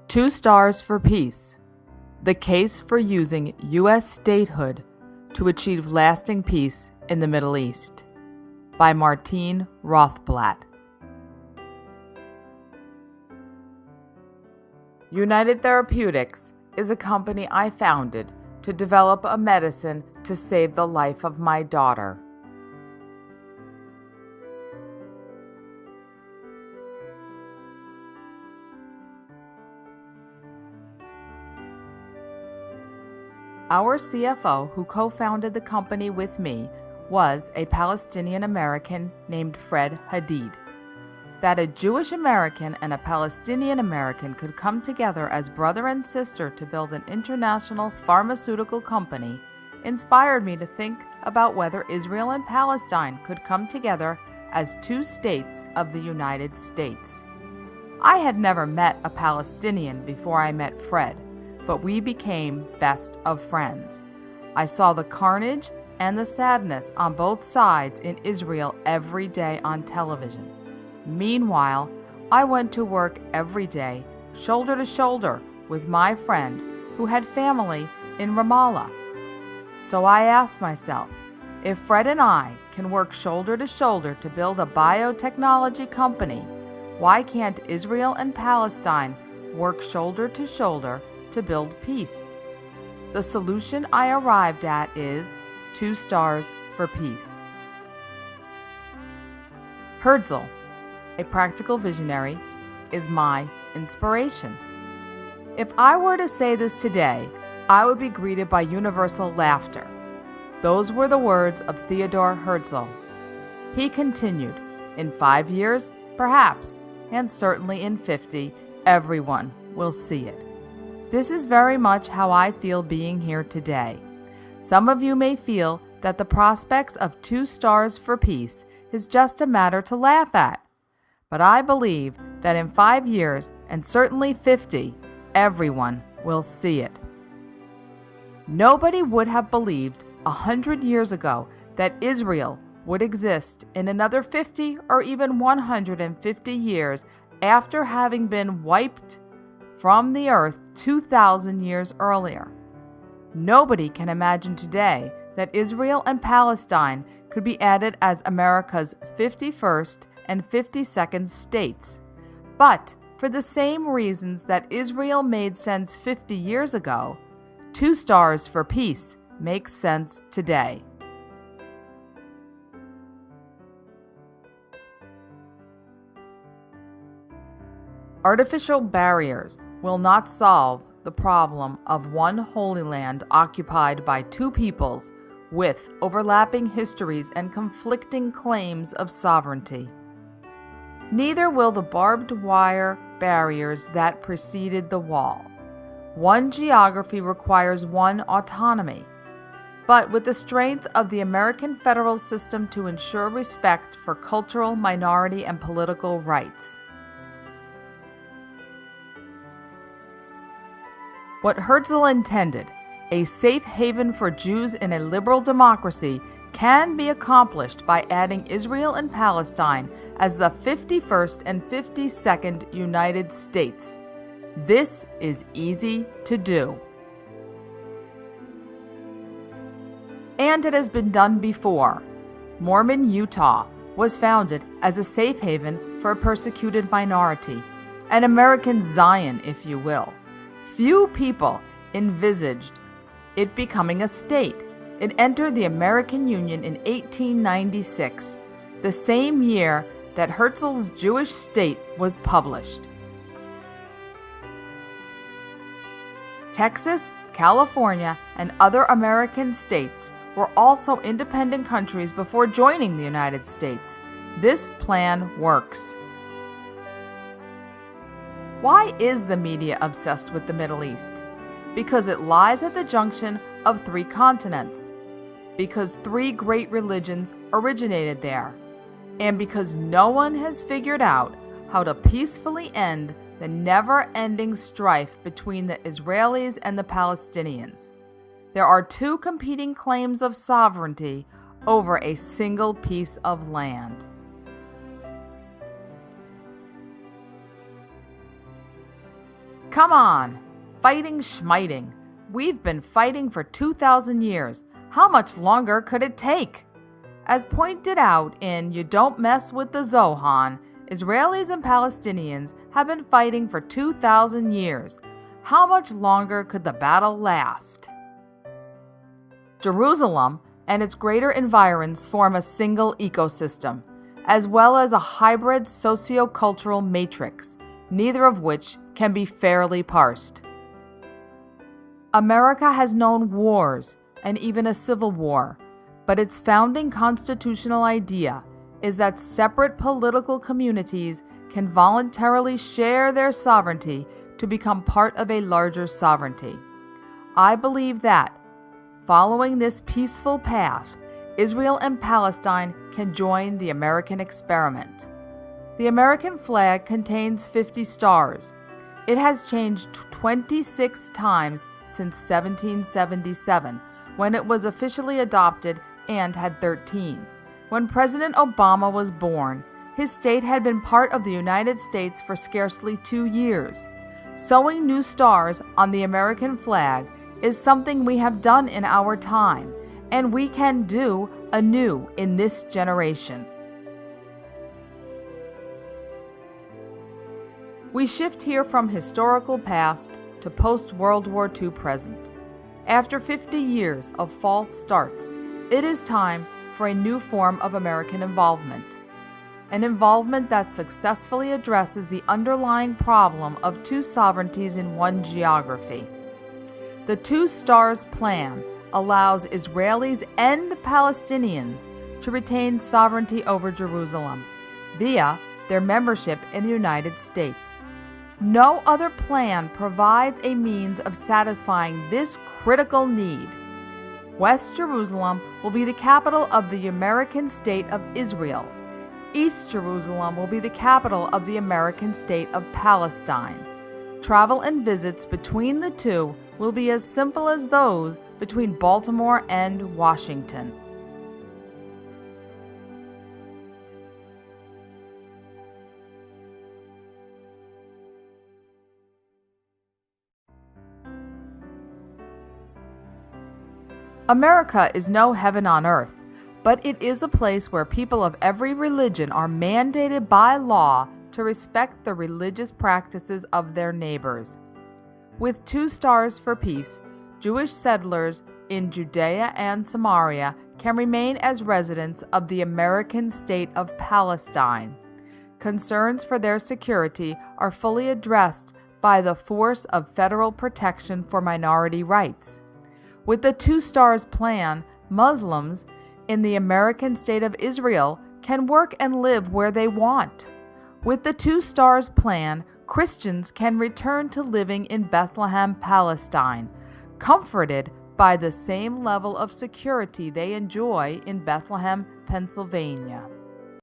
2 Stars for Peace: The Case for Using U.S. Statehood to Achieve Lasting Peace in the Middle East, by Martine Rothblatt. United Therapeutics is a company I founded to develop a medicine to save the life of my daughter. Our CFO, who co-founded the company with me, was a Palestinian American named Fred Hadid. That a Jewish American and a Palestinian American could come together as brother and sister to build an international pharmaceutical company inspired me to think about whether Israel and Palestine could come together as 2 states of the United States. I had never met a Palestinian before I met Fred, but we became best of friends. I saw the carnage and the sadness on both sides in Israel every day on television. Meanwhile, I went to work every day, shoulder to shoulder with my friend who had family in Ramallah. So I asked myself, if Fred and I can work shoulder to shoulder to build a biotechnology company, why can't Israel and Palestine work shoulder to shoulder to build peace? The solution I arrived at is 2 Stars for Peace. Herzl, a practical visionary, is my inspiration. If I were to say this today, I would be greeted by universal laughter. Those were the words of Theodor Herzl. He continued, in 5 years, perhaps, and certainly in 50, everyone will see it. This is very much how I feel being here today. Some of you may feel that the prospects of 2 Stars for Peace is just a matter to laugh at. But I believe that in 5 years, and certainly 50, everyone will see it. Nobody would have believed 100 years ago that Israel would exist in another 50 or even 150 years after having been wiped from the earth 2,000 years earlier. Nobody can imagine today that Israel and Palestine could be added as America's 51st and 52nd states. But for the same reasons that Israel made sense 50 years ago, 2 Stars for Peace makes sense today. Artificial barriers will not solve the problem of one Holy Land occupied by 2 peoples with overlapping histories and conflicting claims of sovereignty. Neither will the barbed wire barriers that preceded the wall. One geography requires one autonomy, but with the strength of the American federal system to ensure respect for cultural, minority, and political rights. What Herzl intended, a safe haven for Jews in a liberal democracy, can be accomplished by adding Israel and Palestine as the 51st and 52nd United States. This is easy to do. And it has been done before. Mormon, Utah was founded as a safe haven for a persecuted minority, an American Zion, if you will. Few people envisaged it becoming a state. It entered the American Union in 1896, the same year that Herzl's Jewish State was published. Texas, California, and other American states were also independent countries before joining the United States. This plan works. Why is the media obsessed with the Middle East? Because it lies at the junction of 3 continents. Because 3 great religions originated there. And because no one has figured out how to peacefully end the never-ending strife between the Israelis and the Palestinians. There are 2 competing claims of sovereignty over a single piece of land. Come on, fighting schmiting. We've been fighting for 2,000 years. How much longer could it take? As pointed out in You Don't Mess with the Zohan, Israelis and Palestinians have been fighting for 2,000 years. How much longer could the battle last? Jerusalem and its greater environs form a single ecosystem, as well as a hybrid socio-cultural matrix, neither of which can be fairly parsed. America has known wars and even a civil war, but its founding constitutional idea is that separate political communities can voluntarily share their sovereignty to become part of a larger sovereignty. I believe that, following this peaceful path, Israel and Palestine can join the American experiment. The American flag contains 50 stars. It has changed 26 times since 1777, when it was officially adopted, and had 13. When President Obama was born, his state had been part of the United States for scarcely 2 years. Sewing new stars on the American flag is something we have done in our time, and we can do anew in this generation. We shift here from historical past to post-World War II present. After 50 years of false starts, it is time for a new form of American involvement. An involvement that successfully addresses the underlying problem of two sovereignties in one geography. The Two Stars Plan allows Israelis and Palestinians to retain sovereignty over Jerusalem via their membership in the United States. No other plan provides a means of satisfying this critical need. West Jerusalem will be the capital of the American state of Israel. East Jerusalem will be the capital of the American state of Palestine. Travel and visits between the two will be as simple as those between Baltimore and Washington. America is no heaven on earth, but it is a place where people of every religion are mandated by law to respect the religious practices of their neighbors. With 2 stars for peace, Jewish settlers in Judea and Samaria can remain as residents of the American state of Palestine. Concerns for their security are fully addressed by the force of federal protection for minority rights. With the Two Stars Plan, Muslims in the American state of Israel can work and live where they want. With the Two Stars Plan, Christians can return to living in Bethlehem, Palestine, comforted by the same level of security they enjoy in Bethlehem, Pennsylvania.